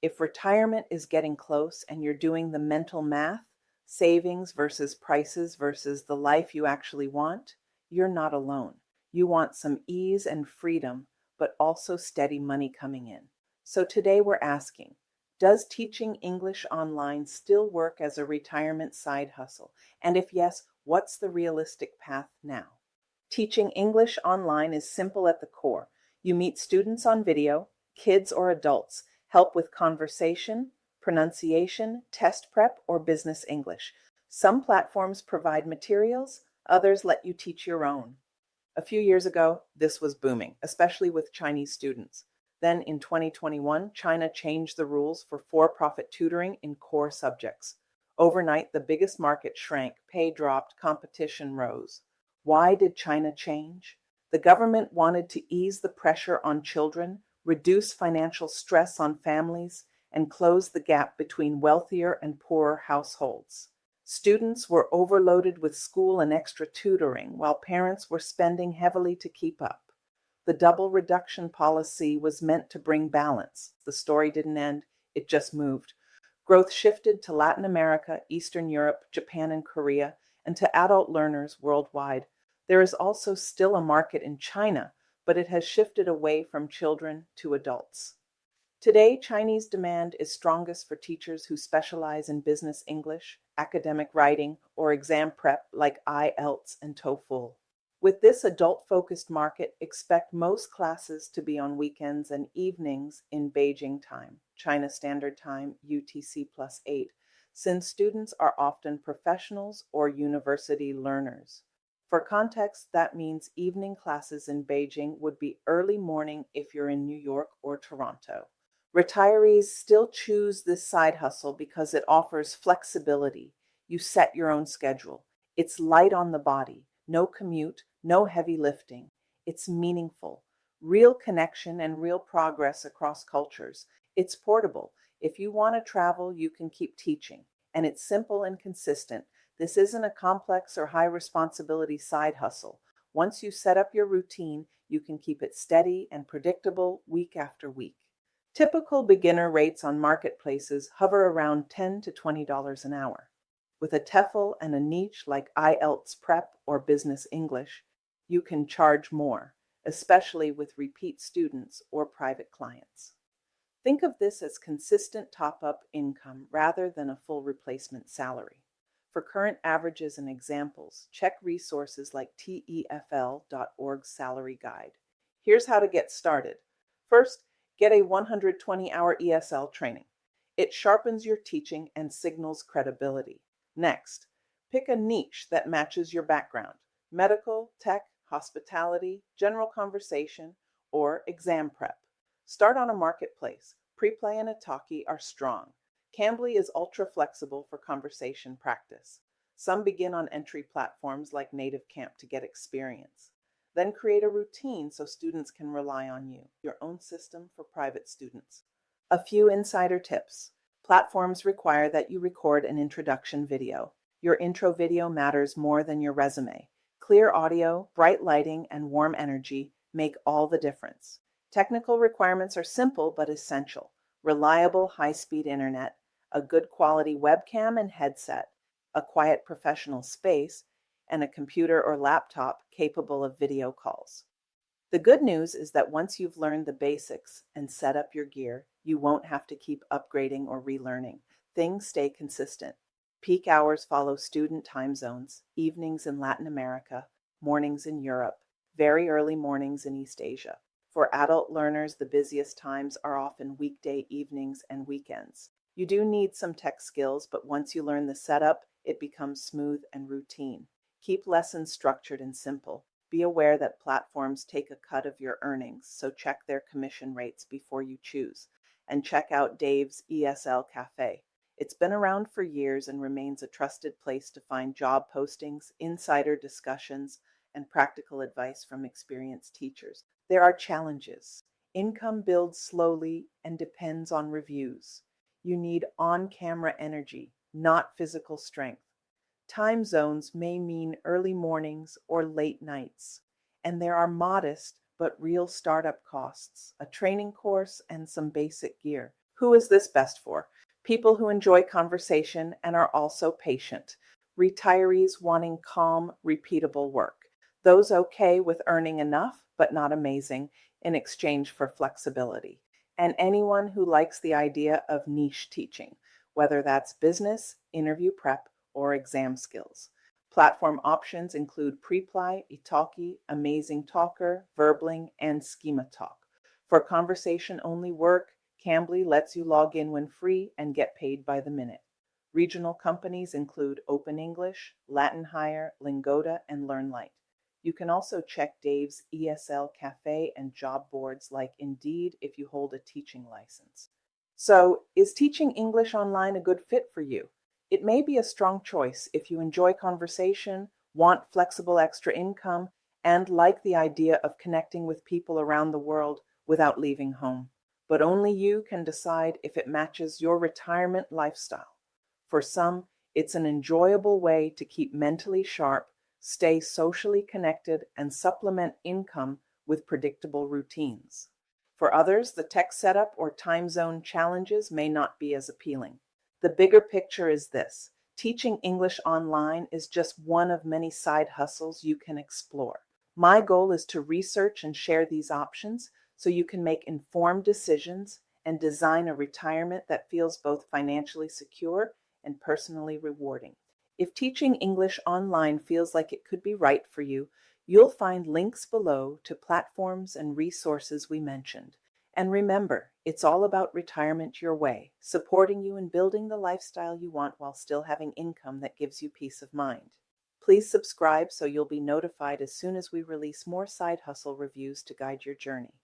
If retirement is getting close and you're doing the mental math, savings versus prices versus the life you actually want, you're not alone. You want some ease and freedom, but also steady money coming in. So today we're asking, does teaching English online still work as a retirement side hustle? And if yes, what's the realistic path now? Teaching English online is simple at the core. You meet students on video, kids or adults, help with conversation, pronunciation, test prep, or business English. Some platforms provide materials, others let you teach your own. A few years ago, this was booming, especially with Chinese students. Then in 2021, China changed the rules for for-profit tutoring in core subjects. Overnight, the biggest market shrank, pay dropped, competition rose. Why did China change? The government wanted to ease the pressure on children, reduce financial stress on families, and close the gap between wealthier and poorer households. Students were overloaded with school and extra tutoring, while parents were spending heavily to keep up. The double reduction policy was meant to bring balance. The story didn't end, it just moved. Growth shifted to Latin America, Eastern Europe, Japan, and Korea, and to adult learners worldwide. There is also still a market in China, but it has shifted away from children to adults. Today, Chinese demand is strongest for teachers who specialize in business English, academic writing, or exam prep like IELTS and TOEFL. With this adult-focused market, expect most classes to be on weekends and evenings in Beijing time, China Standard Time, UTC+8, since students are often professionals or university learners. For context, that means evening classes in Beijing would be early morning if you're in New York or Toronto. Retirees still choose this side hustle because it offers flexibility. You set your own schedule. It's light on the body, no commute, no heavy lifting. It's meaningful, real connection and real progress across cultures. It's portable. If you want to travel, you can keep teaching. And it's simple and consistent. This isn't a complex or high responsibility side hustle. Once you set up your routine, you can keep it steady and predictable week after week. Typical beginner rates on marketplaces hover around $10 to $20 an hour. With a TEFL and a niche like IELTS Prep or Business English, you can charge more, especially with repeat students or private clients. Think of this as consistent top-up income rather than a full replacement salary. For current averages and examples, check resources like TEFL.org's salary guide. Here's how to get started. First, get a 120-hour ESL training. It sharpens your teaching and signals credibility. Next, pick a niche that matches your background: medical, tech, hospitality, general conversation, or exam prep. Start on a marketplace. Preplay and Italki are strong. Cambly is ultra flexible for conversation practice. Some begin on entry platforms like Native Camp to get experience. Then create a routine so students can rely on you, your own system for private students. A few insider tips. Platforms require that you record an introduction video. Your intro video matters more than your resume. Clear audio, bright lighting, and warm energy make all the difference. Technical requirements are simple but essential. Reliable high-speed internet, a good quality webcam and headset, a quiet professional space, and a computer or laptop capable of video calls. The good news is that once you've learned the basics and set up your gear, you won't have to keep upgrading or relearning. Things stay consistent. Peak hours follow student time zones, evenings in Latin America, mornings in Europe, very early mornings in East Asia. For adult learners, the busiest times are often weekday evenings and weekends. You do need some tech skills, but once you learn the setup, it becomes smooth and routine. Keep lessons structured and simple. Be aware that platforms take a cut of your earnings, so check their commission rates before you choose. And check out Dave's ESL Cafe. It's been around for years and remains a trusted place to find job postings, insider discussions, and practical advice from experienced teachers. There are challenges. Income builds slowly and depends on reviews. You need on-camera energy, not physical strength. Time zones may mean early mornings or late nights, and there are modest but real startup costs, a training course, and some basic gear. Who is this best for? People who enjoy conversation and are also patient. Retirees wanting calm, repeatable work. Those okay with earning enough, but not amazing, in exchange for flexibility. And anyone who likes the idea of niche teaching, whether that's business, interview prep, or exam skills. Platform options include Preply, Italki, Amazing Talker, Verbling, and Schema Talk. For conversation-only work, Cambly lets you log in when free and get paid by the minute. Regional companies include Open English, Latin Hire, Lingota, and LearnLight. You can also check Dave's ESL Cafe and job boards like Indeed if you hold a teaching license. So, is teaching English online a good fit for you? It may be a strong choice if you enjoy conversation, want flexible extra income, and like the idea of connecting with people around the world without leaving home. But only you can decide if it matches your retirement lifestyle. For some, it's an enjoyable way to keep mentally sharp, stay socially connected, and supplement income with predictable routines. For others, the tech setup or time zone challenges may not be as appealing. The bigger picture is this: teaching English online is just one of many side hustles you can explore. My goal is to research and share these options so you can make informed decisions and design a retirement that feels both financially secure and personally rewarding. If teaching English online feels like it could be right for you, you'll find links below to platforms and resources we mentioned. And remember, it's all about retirement your way, supporting you in building the lifestyle you want while still having income that gives you peace of mind. Please subscribe so you'll be notified as soon as we release more side hustle reviews to guide your journey.